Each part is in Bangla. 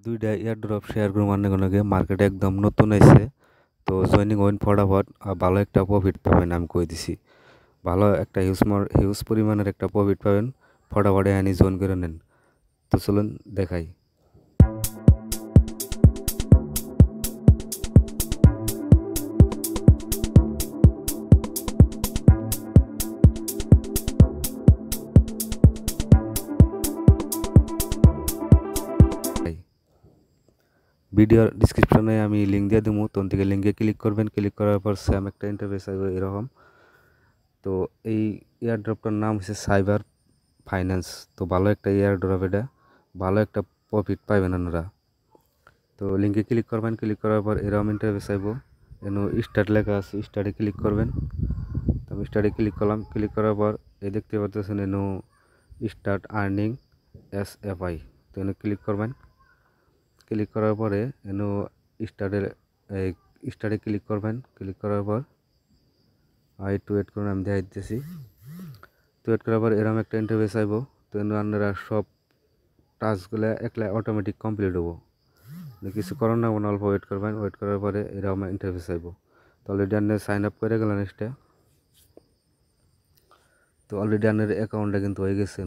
দুইটা এয়ারড্রপ শেয়ার করুম আগে মার্কেটে একদম নতুন আইছে। তো জয়নিং ওয়েন ফটাফট ভালো একটা প্রফিট পাবেন আমি কই দিছি। ভালো একটা হিউজ পরিমাণের একটা প্রফিট পাবেন, ফটাফট এখানে জয়েন করে নেন। তো চলুন দেখাই। ভিডিওর ডিসক্রিপশনে আমি লিঙ্ক দিয়ে দেবো, তখন থেকে লিঙ্কে ক্লিক করবেন। ক্লিক করার পর সেম একটা ইন্টারফেস আসবে এরকম। তো এই এয়ারড্রপটার নাম হচ্ছে সাইবার ফাইন্যান্স। তো ভালো একটা এয়ারড্রপ, এটা ভালো একটা প্রফিট পাইবেন আপনারা। তো লিঙ্কে ক্লিক করবেন। ক্লিক করার পর এরকম ইন্টারফেস আইব। এনো স্টার্ট লেখা আছে, স্টার্টে ক্লিক করবেন। তো আমি স্টার্টে ক্লিক করলাম। ক্লিক করার পর এই দেখতে পাচ্ছেন এনো স্টার্ট আর্নিং SFI। তো এনে ক্লিক করবেন। ক্লিক করার পরে এনো স্টার্টে ক্লিক করবেন। ক্লিক করার পর একটু ওয়েট করুন, আমি দেখাই দিতেছি। তো ওয়েট করার পর এরকম একটা ইন্টারফেস আইব। তো আপনারা সব টাস্কগুলো একলা অটোমেটিক কমপ্লিট হবো, কিছু করার না, অল্প ওয়েট করবেন। ওয়েট করার পরে এরকম ইন্টারফেস আইব। তো অলরেডি আপনি সাইন আপ করে গেলেন এটা। তো অলরেডি আপনার অ্যাকাউন্টটা কিন্তু হয়ে গেছে।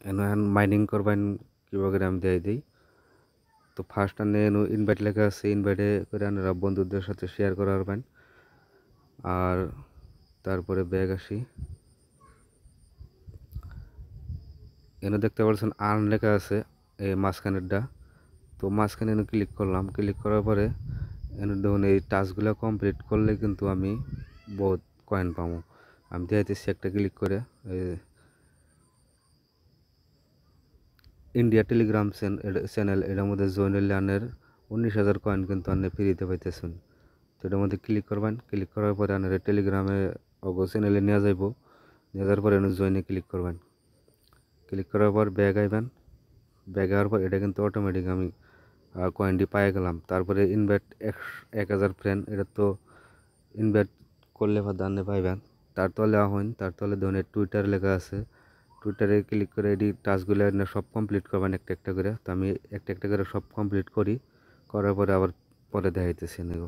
এখন মাইনিং করবেন কীভাবে আমি দিয়ে দিই। তো ফার্স্ট আপনি ইনভাইট লেখা আছে, ইনভাইটে করে আপনারা বন্ধুদের সাথে শেয়ার করা পারবেন। আর তারপরে ব্যাগ আসি, এনে দেখতে পাচ্ছেন আর্ন লেখা আছে এই মাঝখানেরটা। তো মাঝখানে ক্লিক করলাম। ক্লিক করার পরে এনে দেখুন এই টাস্কগুলো কমপ্লিট করলে কিন্তু আমি বহুত কয়েন পাবো। আমি দিয়েছি একটা ক্লিক করে ইন্ডিয়া টেলিগ্রাম চ্যানেল, এটার মধ্যে জয়েন হলে আনের 19,000 কয়েন কিন্তু আপনি ফ্রিতে পাইতেছেন। তো এটার মধ্যে ক্লিক করবেন। ক্লিক করার পরে আপনার টেলিগ্রামে চ্যানেলে নিয়ে যাইব। নিয়ে যাওয়ার পরে জয়েনে ক্লিক করবেন। ক্লিক করার পর ব্যাগ আইবেন। ব্যাগ আওয়ার পর এটা কিন্তু অটোমেটিক আমি কয়েনটি পাই গেলাম। তারপরে ইনভাইট 1,000 ফ্রেন্ড, এটা তো ইনভাইট করলে দানে পাইবেন। তার তলে তার তলে ধরনের টুইটার লেখা আছে। টুইটারে ক্লিক করে এটি টাস্কগুলো সব কমপ্লিট করবেন একটা একটা করে। তো আমি একটা একটা করে সব কমপ্লিট করি, করার পরে আবার পরে দেখাইতেছি নেব।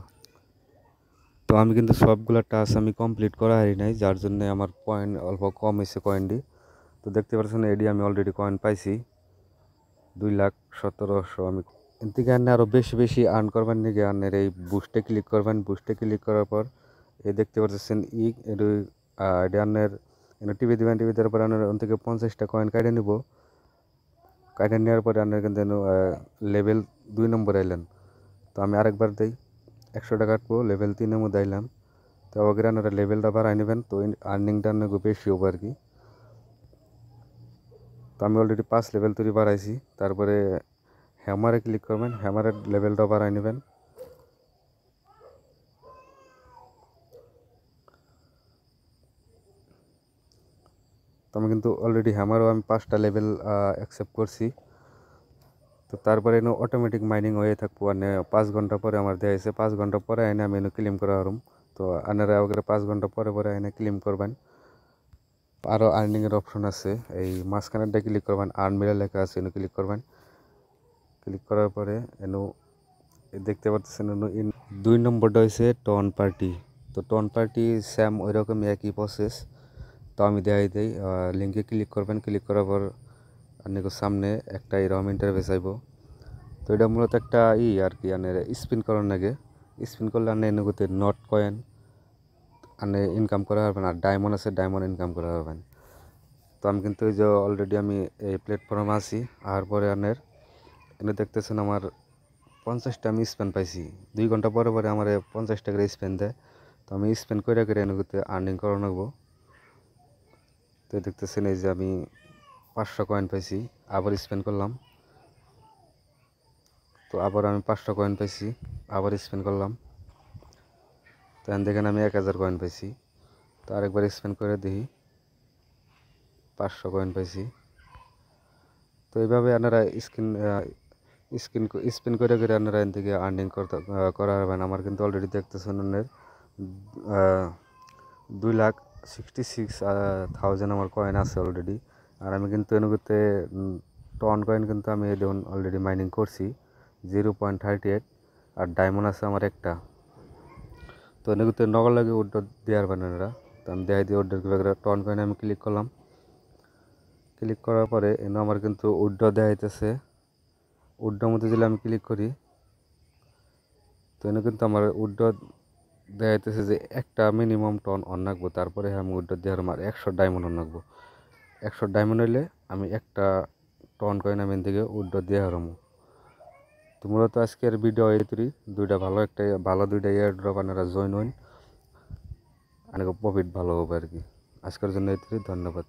তো আমি কিন্তু সবগুলো টাস্ক আমি কমপ্লিট করা হারি নাই, যার জন্য আমার পয়েন্ট অল্প কম হয়েছে কয়েনটি। তো দেখতে পাচ্ছেন এডি আমি অলরেডি কয়েন পাইছি 2,17,000। আমি এর থেকে আরও বেশি বেশি আর্ন করবেন নাকি আর্নের এই বুস্টে ক্লিক করবেন। বুস্টে ক্লিক করার পর এই দেখতে পাচ্ছেন এটা আর্নের টিভি দেবেন। টিভি দেওয়ার পর আপনার ওখান থেকে 50টা কয়েন কাটে নেব। কাটে নেওয়ার পরে আপনার কিন্তু লেভেল 2 নম্বর আইলেন। তো আমি আরেকবার দিই, 100 টাকা কাটবো, লেভেল 3-এর মধ্যে আইলাম। তো ওকে আপনারা লেভেলটা বাড়াই নেবেন, তো আর্নিংটা আপনার বেশি হবে আর কি। তো আমি অলরেডি 5 লেভেল তৈরি বাড়াইছি। তারপরে হ্যামারে ক্লিক করবেন, হ্যামারের লেভেলটা বাড়াই নেবেন। তো আমি কিন্তু অলরেডি হ্যামারও আমি 5টা লেভেল অ্যাকসেপ্ট করছি। তো তারপরে অটোমেটিক মাইনিং হয়ে থাকবো। 5 ঘন্টা পরে আমার দেওয়া হয়েছে, 5 ঘন্টা পরে আইনে আমি ক্লেম করা পারুম। তো আপনারা ওকে 5 ঘন্টা পরে পরে আইনে ক্লেম করবেন। আরও আর্নিংয়ের অপশন আছে, এই মাঝখানেরটা ক্লিক করবেন, আর্ন মিলে লেখা আছে, ক্লিক করবেন। ক্লিক করার পরে দেখতে পাচ্ছেন 2 নম্বরটা হয়েছে টন পার্টি। তো টন পার্টি স্যাম ওই রকম একই প্রসেস। তো আমি দেখাই দিই, লিঙ্কে ক্লিক করবেন। ক্লিক করার পর আপনার সামনে একটা এরকম ইন্টারফেস আইব। তো এটা মূলত একটা আর কি স্পিন করার নাগে। স্পিন করলে আপনি এনুগুতে নট কয়েন আপনি ইনকাম করা পারবেন, আর ডায়মন্ড আছে, ডায়মন্ড ইনকাম করা পারবেন। তো আমি কিন্তু এই যে অলরেডি আমি এই প্ল্যাটফর্মে আছি। আর পরে এনে দেখতেছেন আমার 50টা আমি স্পেন পাইছি। 2 ঘন্টা পরে পরে আমার 50 টাকা স্পেন দেয়। তো আমি স্পেন করে এনুগুতে আর্নিং করা নেবো। তো দেখতেছেন এই যে আমি 500 কয়েন পাইছি, আবার স্পেন করলাম। তো আবার আমি 500 কয়েন পাইছি, আবার স্পেন করলাম। তো দেখেন আমি 1,000 কয়েন পাইছি। তো আরেকবার স্পেন করে দিই, 500 কয়েন পাইছি। তো এইভাবে আপনারা স্পিন করে আপনারা এখান থেকে আর্নিং করা পারবেন। আমার কিন্তু অলরেডি দেখতেছেন 2,66,000 আমার কয়েন আছে অলরেডি। আর আমি কিন্তু এনুগুতে টন কয়েন কিন্তু আমি এই দেখুন অলরেডি মাইনিং করছি 0.38 আর ডায়মন্ড আছে আমার একটা। তো এনে কিন্তু নগর লাগে উড্ডর দেওয়ার বানানোরা। তো আমি দেখাই দিই উড্ডর কীভাবে টন কয়েন আমি ক্লিক করলাম। ক্লিক করার পরে এনে আমার কিন্তু উড্ডর দেখাইতেছে। উড্ডর মধ্যে যদি আমি ক্লিক করি তো এনে কিন্তু আমার উড্ডর দেখাইতেছে যে একটা মিনিমাম টন অন রাখবো, তারপরে আমি উড্ডর দেওয়ার আমার 100 ডায়মন্ড অন রাখবো। 100 ডায়মন্ড হইলে আমি একটা টন কয়েন আমি থেকে উড্ডর দিয়ে হারামো। তো মূলত আজকের ভিডিও এই দুইটা ভালো দুইটা এয়ার ড্রপ আপনারা জয়েন হন, অনেক প্রফিট ভালো হবে আর কি। আজকের জন্য এই ধন্যবাদ।